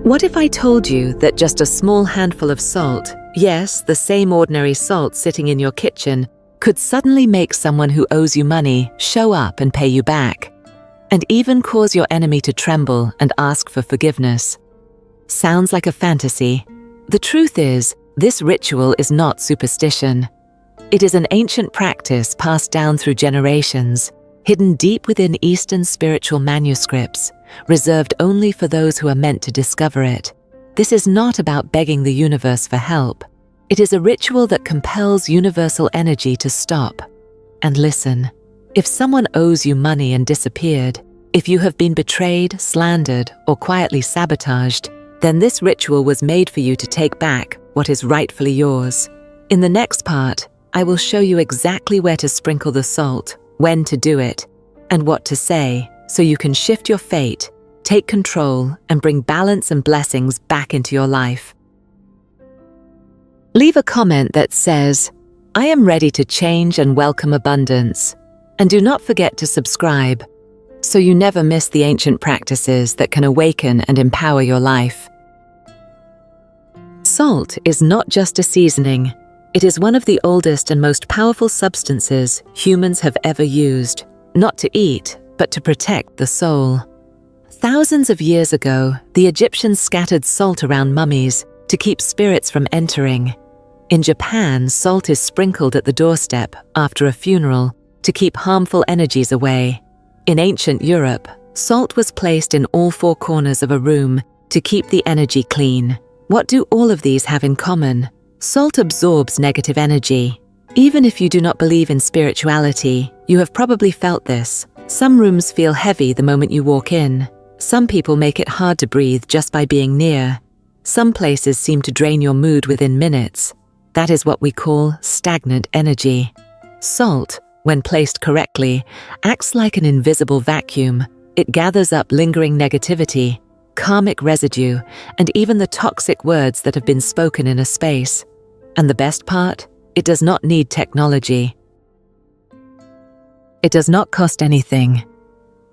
What if I told you that just a small handful of salt, yes, the same ordinary salt sitting in your kitchen, could suddenly make someone who owes you money show up and pay you back, and even cause your enemy to tremble and ask for forgiveness? Sounds like a fantasy. The truth is, this ritual is not superstition. It is an ancient practice passed down through generations, hidden deep within Eastern spiritual manuscripts, reserved only for those who are meant to discover it. This is not about begging the universe for help. It is a ritual that compels universal energy to stop and listen. If someone owes you money and disappeared, if you have been betrayed, slandered, or quietly sabotaged, then this ritual was made for you to take back what is rightfully yours. In the next part, I will show you exactly where to sprinkle the salt, when to do it, and what to say, so you can shift your fate, take control, and bring balance and blessings back into your life. Leave a comment that says, "I am ready to change and welcome abundance." And do not forget to subscribe, so you never miss the ancient practices that can awaken and empower your life. Salt is not just a seasoning. It is one of the oldest and most powerful substances humans have ever used, not to eat, but to protect the soul. Thousands of years ago, the Egyptians scattered salt around mummies to keep spirits from entering. In Japan, salt is sprinkled at the doorstep after a funeral to keep harmful energies away. In ancient Europe, salt was placed in all four corners of a room to keep the energy clean. What do all of these have in common? Salt absorbs negative energy. Even if you do not believe in spirituality, you have probably felt this. Some rooms feel heavy the moment you walk in. Some people make it hard to breathe just by being near. Some places seem to drain your mood within minutes. That is what we call stagnant energy. Salt, when placed correctly, acts like an invisible vacuum. It gathers up lingering negativity, karmic residue, and even the toxic words that have been spoken in a space. And the best part? It does not need technology. It does not cost anything.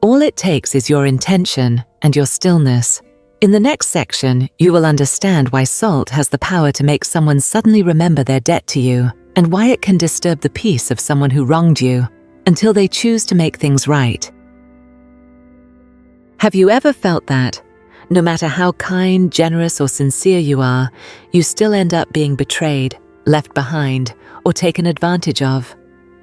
All it takes is your intention and your stillness. In the next section, you will understand why salt has the power to make someone suddenly remember their debt to you, and why it can disturb the peace of someone who wronged you until they choose to make things right. Have you ever felt that, no matter how kind, generous, or sincere you are, you still end up being betrayed, left behind, or taken advantage of?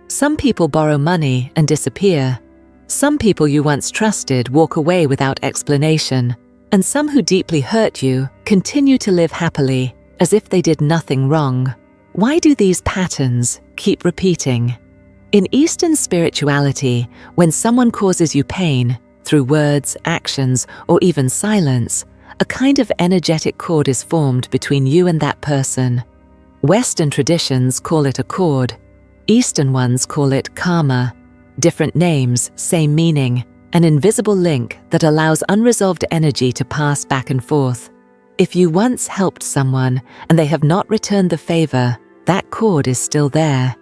Some people borrow money and disappear. Some people you once trusted walk away without explanation. And some who deeply hurt you continue to live happily, as if they did nothing wrong. Why do these patterns keep repeating? In Eastern spirituality, when someone causes you pain, through words, actions, or even silence, a kind of energetic cord is formed between you and that person. Western traditions call it a cord. Eastern ones call it karma. Different names, same meaning. An invisible link that allows unresolved energy to pass back and forth. If you once helped someone and they have not returned the favor, that cord is still there.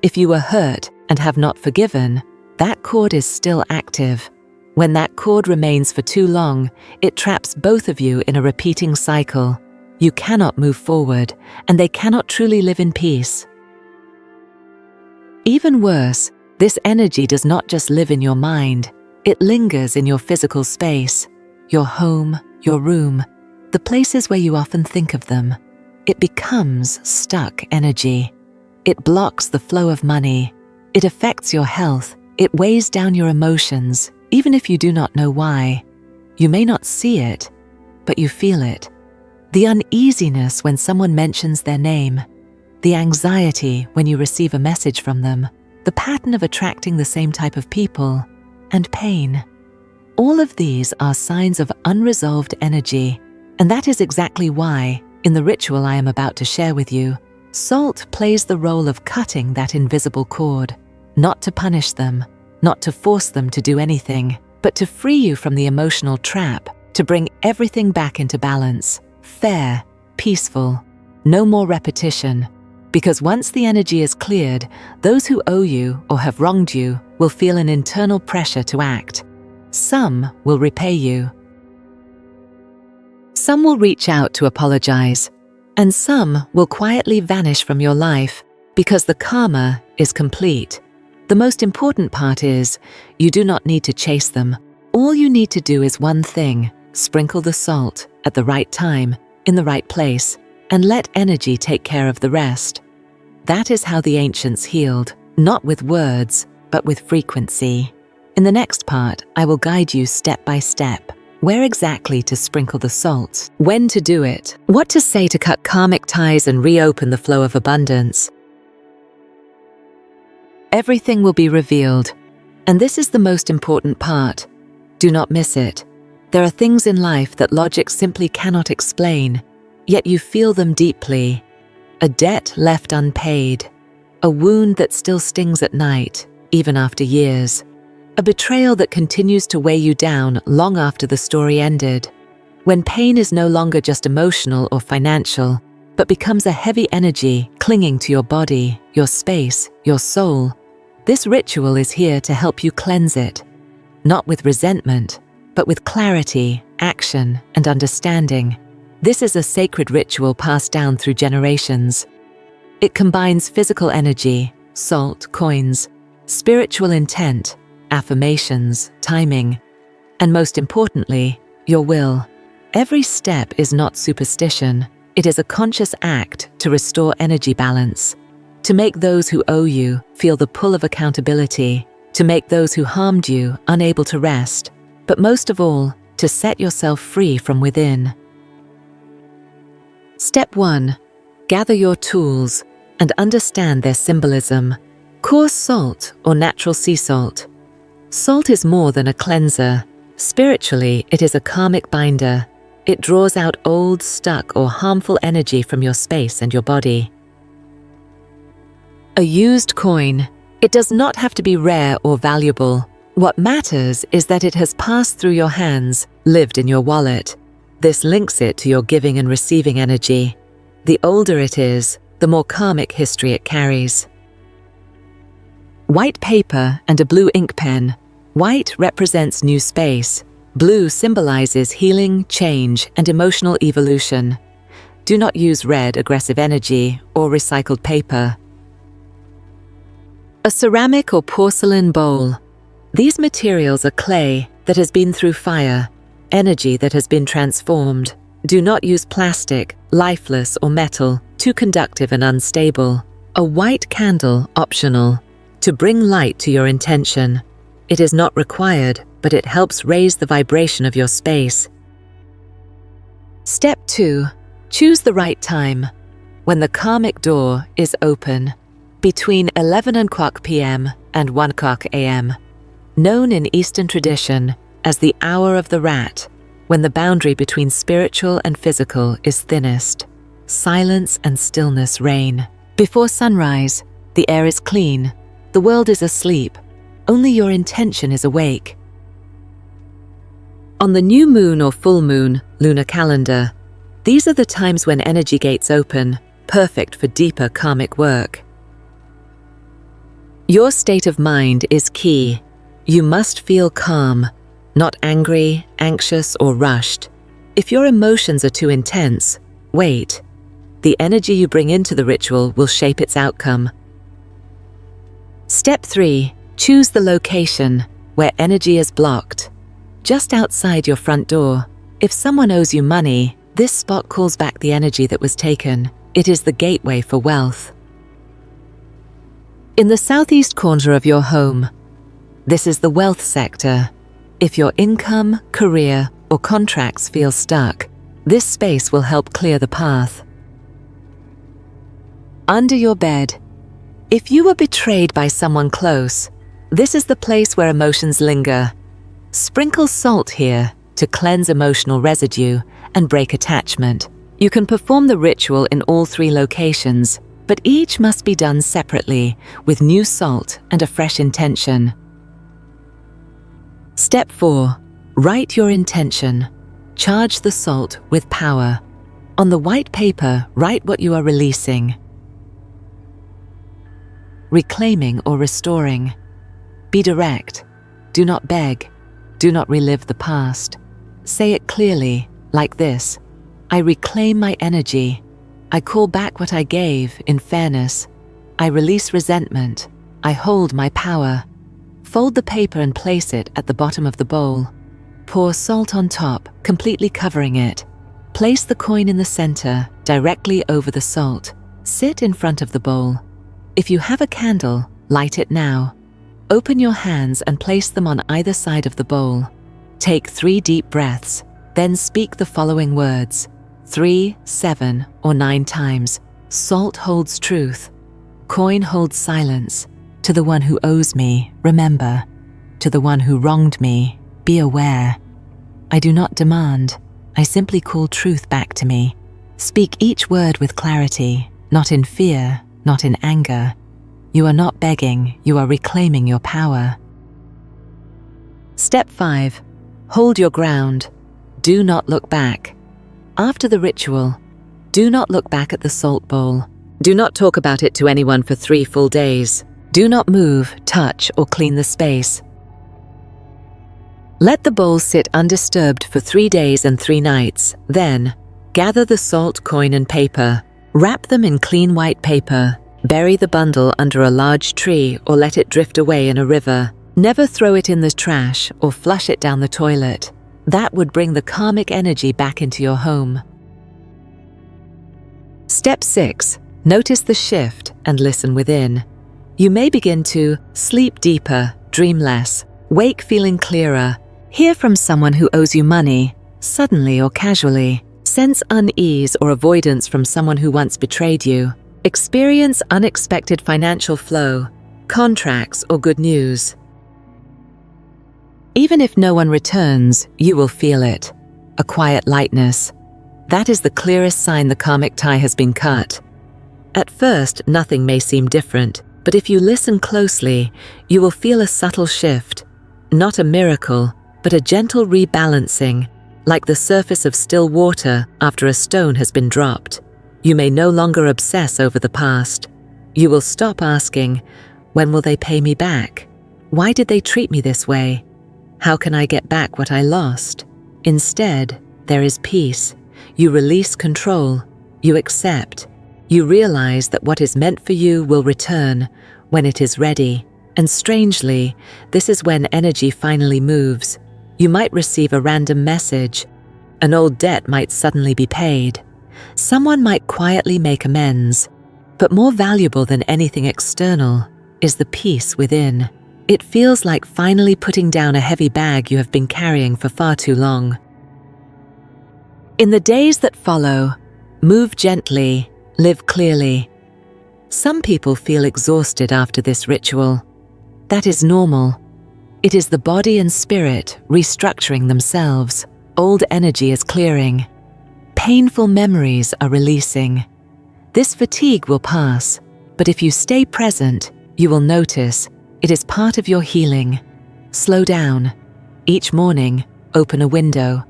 If you were hurt and have not forgiven, that cord is still active. When that cord remains for too long, it traps both of you in a repeating cycle. You cannot move forward, and they cannot truly live in peace. Even worse, this energy does not just live in your mind. It lingers in your physical space, your home, your room, the places where you often think of them. It becomes stuck energy. It blocks the flow of money. It affects your health. It weighs down your emotions, even if you do not know why. You may not see it, but you feel it. The uneasiness when someone mentions their name. The anxiety when you receive a message from them. The pattern of attracting the same type of people. And pain. All of these are signs of unresolved energy, and that is exactly why, in the ritual I am about to share with you, salt plays the role of cutting that invisible cord, not to punish them, not to force them to do anything, but to free you from the emotional trap, to bring everything back into balance, fair, peaceful, no more repetition. Because once the energy is cleared, those who owe you or have wronged you will feel an internal pressure to act. Some will repay you. Some will reach out to apologize, and some will quietly vanish from your life because the karma is complete. The most important part is, you do not need to chase them. All you need to do is one thing: sprinkle the salt at the right time, in the right place, and let energy take care of the rest. That is how the ancients healed, not with words, but with frequency. In the next part, I will guide you step by step. Where exactly to sprinkle the salt, when to do it, what to say to cut karmic ties and reopen the flow of abundance. Everything will be revealed, and this is the most important part. Do not miss it. There are things in life that logic simply cannot explain, yet you feel them deeply. A debt left unpaid, a wound that still stings at night, even after years. A betrayal that continues to weigh you down long after the story ended. When pain is no longer just emotional or financial, but becomes a heavy energy clinging to your body, your space, your soul. This ritual is here to help you cleanse it, not with resentment, but with clarity, action, and understanding. This is a sacred ritual passed down through generations. It combines physical energy, salt, coins, spiritual intent, affirmations, timing, and most importantly, your will. Every step is not superstition. It is a conscious act to restore energy balance, to make those who owe you feel the pull of accountability, to make those who harmed you unable to rest, but most of all, to set yourself free from within. Step 1. Gather your tools and understand their symbolism. Coarse salt or natural sea salt. Salt is more than a cleanser. Spiritually, it is a karmic binder. It draws out old, stuck, or harmful energy from your space and your body. A used coin. It does not have to be rare or valuable. What matters is that it has passed through your hands, lived in your wallet. This links it to your giving and receiving energy. The older it is, the more karmic history it carries. White paper and a blue ink pen. White represents new space. Blue symbolizes healing, change, and emotional evolution. Do not use red, aggressive energy or recycled paper. A ceramic or porcelain bowl. These materials are clay that has been through fire, energy that has been transformed. Do not use plastic, lifeless, or metal, too conductive and unstable. A white candle, optional, to bring light to your intention. It is not required, but it helps raise the vibration of your space. Step 2. Choose the right time. When the karmic door is open, between 11 p.m. and 1 a.m., known in Eastern tradition as the hour of the rat, when the boundary between spiritual and physical is thinnest. Silence and stillness reign. Before sunrise, the air is clean. The world is asleep. Only your intention is awake. On the new moon or full moon, lunar calendar, these are the times when energy gates open, perfect for deeper karmic work. Your state of mind is key. You must feel calm, not angry, anxious, or rushed. If your emotions are too intense, wait. The energy you bring into the ritual will shape its outcome. Step 3. Choose the location where energy is blocked. Just outside your front door. If someone owes you money, this spot calls back the energy that was taken. It is the gateway for wealth. In the southeast corner of your home, this is the wealth sector. If your income, career, or contracts feel stuck, this space will help clear the path. Under your bed. If you were betrayed by someone close, this is the place where emotions linger. Sprinkle salt here to cleanse emotional residue and break attachment. You can perform the ritual in all 3 locations, but each must be done separately with new salt and a fresh intention. Step 4. Write your intention. Charge the salt with power. On the white paper, write what you are releasing, reclaiming or restoring. Be direct. Do not beg. Do not relive the past. Say it clearly, like this: I reclaim my energy. I call back what I gave in fairness. I release resentment. I hold my power. Fold the paper and place it at the bottom of the bowl. Pour salt on top, completely covering it. Place the coin in the center, directly over the salt. Sit in front of the bowl. If you have a candle, light it now. Open your hands and place them on either side of the bowl. Take 3 deep breaths, then speak the following words. 3, 7, or 9 times. Salt holds truth. Coin holds silence. To the one who owes me, remember. To the one who wronged me, be aware. I do not demand. I simply call truth back to me. Speak each word with clarity, not in fear, not in anger. You are not begging, you are reclaiming your power. Step 5. Hold your ground. Do not look back. After the ritual, do not look back at the salt bowl. Do not talk about it to anyone for 3 full days. Do not move, touch, or clean the space. Let the bowl sit undisturbed for 3 days and 3 nights. Then, gather the salt, coin, and paper. Wrap them in clean white paper. Bury the bundle under a large tree or let it drift away in a river. Never throw it in the trash or flush it down the toilet. That would bring the karmic energy back into your home. Step 6. Notice the shift and listen within. You may begin to sleep deeper, dream less, wake feeling clearer, hear from someone who owes you money, suddenly or casually, sense unease or avoidance from someone who once betrayed you, experience unexpected financial flow, contracts, or good news. Even if no one returns, you will feel it. A quiet lightness. That is the clearest sign the karmic tie has been cut. At first, nothing may seem different, but if you listen closely, you will feel a subtle shift. Not a miracle, but a gentle rebalancing, like the surface of still water after a stone has been dropped. You may no longer obsess over the past. You will stop asking, when will they pay me back? Why did they treat me this way? How can I get back what I lost? Instead, there is peace. You release control. You accept. You realize that what is meant for you will return when it is ready. And strangely, this is when energy finally moves. You might receive a random message. An old debt might suddenly be paid. Someone might quietly make amends. But more valuable than anything external is the peace within. It feels like finally putting down a heavy bag you have been carrying for far too long. In the days that follow, move gently, live clearly. Some people feel exhausted after this ritual. That is normal. It is the body and spirit restructuring themselves. Old energy is clearing. Painful memories are releasing. This fatigue will pass, but if you stay present, you will notice it is part of your healing. Slow down. Each morning, open a window.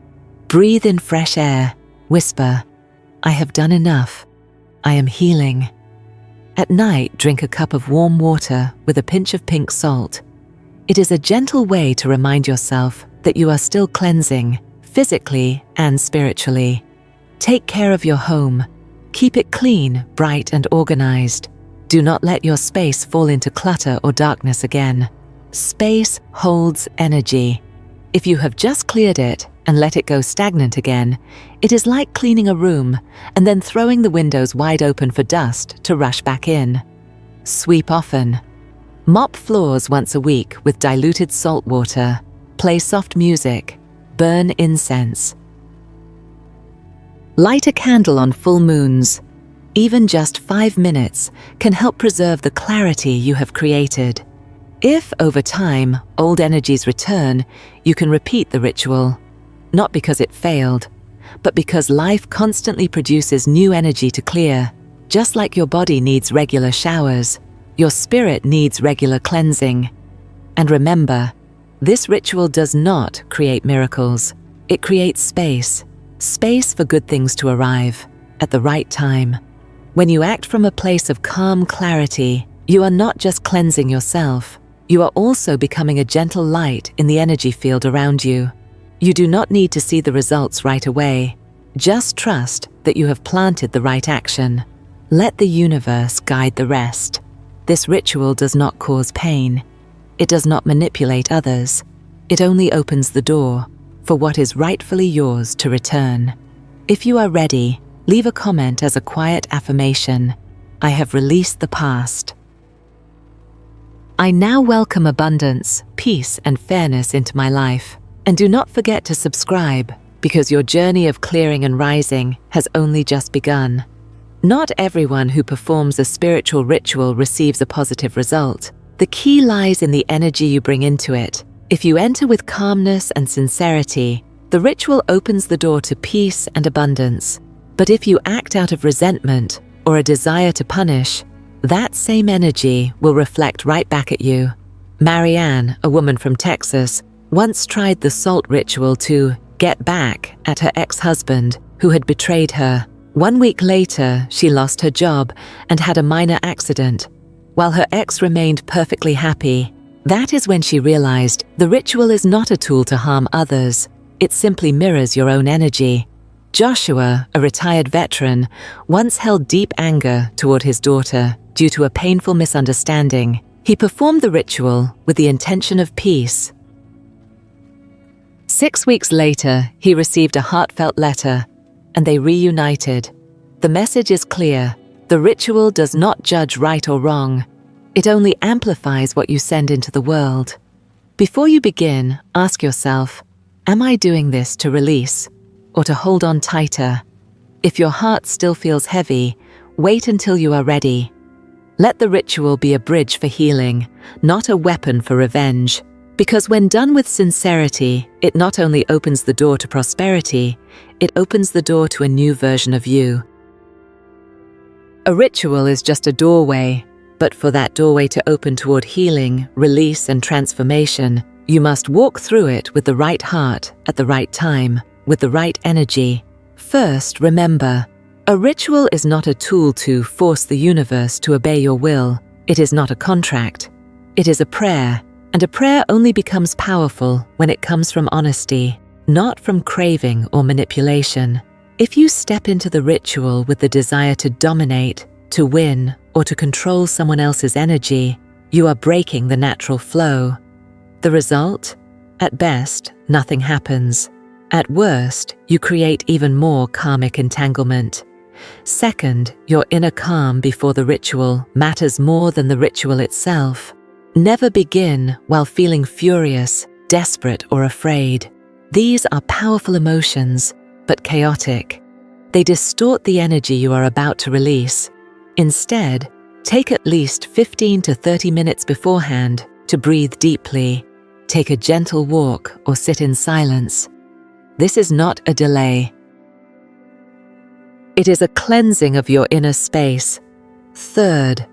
Breathe in fresh air. Whisper, I have done enough. I am healing. At night, drink a cup of warm water with a pinch of pink salt. It is a gentle way to remind yourself that you are still cleansing, physically and spiritually. Take care of your home. Keep it clean, bright, and organized. Do not let your space fall into clutter or darkness again. Space holds energy. If you have just cleared it and let it go stagnant again, it is like cleaning a room and then throwing the windows wide open for dust to rush back in. Sweep often. Mop floors once a week with diluted salt water. Play soft music. Burn incense. Light a candle on full moons. Even just 5 minutes can help preserve the clarity you have created. If, over time, old energies return, you can repeat the ritual. Not because it failed, but because life constantly produces new energy to clear. Just like your body needs regular showers, your spirit needs regular cleansing. And remember, this ritual does not create miracles. It creates space. Space for good things to arrive at the right time. When you act from a place of calm clarity, you are not just cleansing yourself, you are also becoming a gentle light in the energy field around you. You do not need to see the results right away. Just trust that you have planted the right action. Let the universe guide the rest. This ritual does not cause pain. It does not manipulate others. It only opens the door for what is rightfully yours to return. If you are ready, leave a comment as a quiet affirmation. I have released the past. I now welcome abundance, peace, and fairness into my life. And do not forget to subscribe, because your journey of clearing and rising has only just begun. Not everyone who performs a spiritual ritual receives a positive result. The key lies in the energy you bring into it. If you enter with calmness and sincerity, the ritual opens the door to peace and abundance. But if you act out of resentment or a desire to punish, that same energy will reflect right back at you. Marianne, a woman from Texas, once tried the salt ritual to get back at her ex-husband who had betrayed her. 1 week later, she lost her job and had a minor accident, while her ex remained perfectly happy. That is when she realized the ritual is not a tool to harm others. It simply mirrors your own energy. Joshua, a retired veteran, once held deep anger toward his daughter due to a painful misunderstanding. He performed the ritual with the intention of peace. 6 weeks later, he received a heartfelt letter, and they reunited. The message is clear. The ritual does not judge right or wrong. It only amplifies what you send into the world. Before you begin, ask yourself, am I doing this to release or to hold on tighter? If your heart still feels heavy, wait until you are ready. Let the ritual be a bridge for healing, not a weapon for revenge. Because when done with sincerity, it not only opens the door to prosperity, it opens the door to a new version of you. A ritual is just a doorway, but for that doorway to open toward healing, release, and transformation, you must walk through it with the right heart, at the right time, with the right energy. First, remember, a ritual is not a tool to force the universe to obey your will. It is not a contract. It is a prayer. And a prayer only becomes powerful when it comes from honesty, not from craving or manipulation. If you step into the ritual with the desire to dominate, to win, or to control someone else's energy, you are breaking the natural flow. The result? At best, nothing happens. At worst, you create even more karmic entanglement. Second, your inner calm before the ritual matters more than the ritual itself. Never begin while feeling furious, desperate, or afraid. These are powerful emotions, but chaotic. They distort the energy you are about to release. Instead, take at least 15 to 30 minutes beforehand to breathe deeply. Take a gentle walk or sit in silence. This is not a delay. It is a cleansing of your inner space. Third,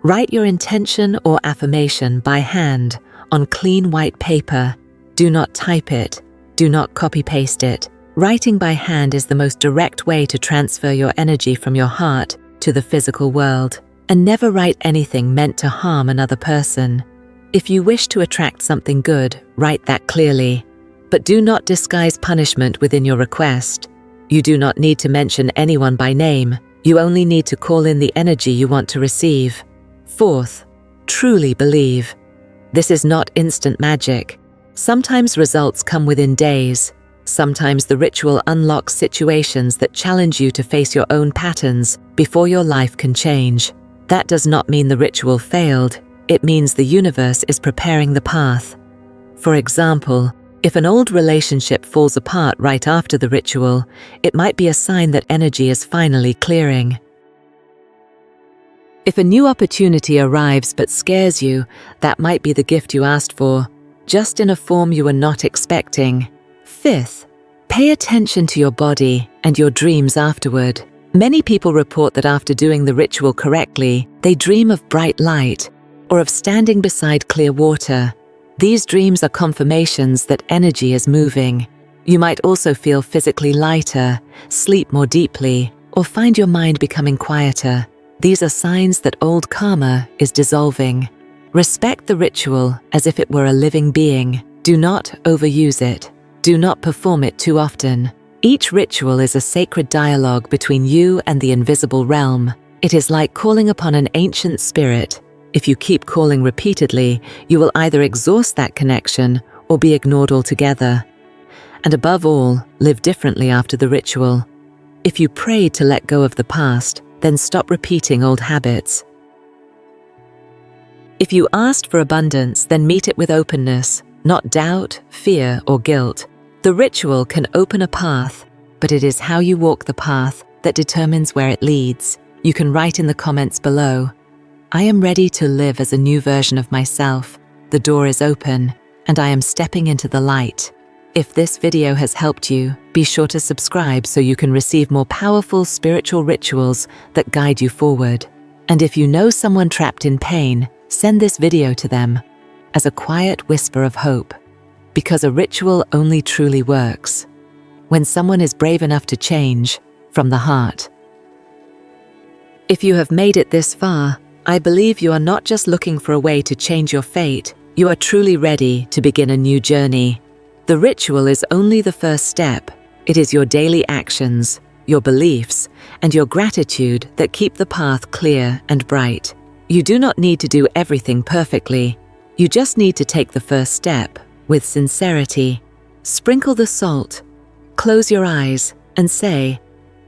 write your intention or affirmation by hand on clean white paper. Do not type it. Do not copy-paste it. Writing by hand is the most direct way to transfer your energy from your heart to the physical world. And never write anything meant to harm another person. If you wish to attract something good, write that clearly. But do not disguise punishment within your request. You do not need to mention anyone by name. You only need to call in the energy you want to receive. Fourth, truly believe. This is not instant magic. Sometimes results come within days. Sometimes the ritual unlocks situations that challenge you to face your own patterns before your life can change. That does not mean the ritual failed. It means the universe is preparing the path. For example, if an old relationship falls apart right after the ritual, it might be a sign that energy is finally clearing. If a new opportunity arrives but scares you, that might be the gift you asked for, just in a form you were not expecting. Fifth, pay attention to your body and your dreams afterward. Many people report that after doing the ritual correctly, they dream of bright light or of standing beside clear water. These dreams are confirmations that energy is moving. You might also feel physically lighter, sleep more deeply, or find your mind becoming quieter. These are signs that old karma is dissolving. Respect the ritual as if it were a living being. Do not overuse it. Do not perform it too often. Each ritual is a sacred dialogue between you and the invisible realm. It is like calling upon an ancient spirit. If you keep calling repeatedly, you will either exhaust that connection or be ignored altogether. And above all, live differently after the ritual. If you prayed to let go of the past, then stop repeating old habits. If you asked for abundance, then meet it with openness, not doubt, fear, or guilt. The ritual can open a path, but it is how you walk the path that determines where it leads. You can write in the comments below, "I am ready to live as a new version of myself. The door is open, and I am stepping into the light." If this video has helped you, be sure to subscribe so you can receive more powerful spiritual rituals that guide you forward. And if you know someone trapped in pain, send this video to them as a quiet whisper of hope, because a ritual only truly works when someone is brave enough to change from the heart. If you have made it this far, I believe you are not just looking for a way to change your fate, you are truly ready to begin a new journey. The ritual is only the first step. It is your daily actions, your beliefs, and your gratitude that keep the path clear and bright. You do not need to do everything perfectly. You just need to take the first step with sincerity. Sprinkle the salt, close your eyes, and say,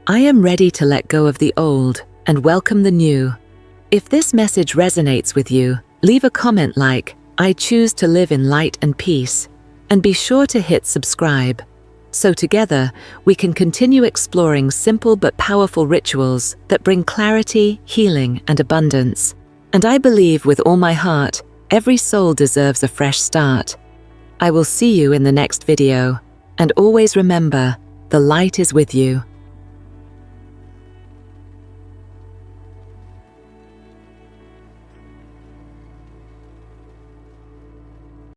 "I am ready to let go of the old and welcome the new." If this message resonates with you, leave a comment like, "I choose to live in light and peace," and be sure to hit subscribe. So together, we can continue exploring simple but powerful rituals that bring clarity, healing, and abundance. And I believe with all my heart, every soul deserves a fresh start. I will see you in the next video, and always remember, the light is with you.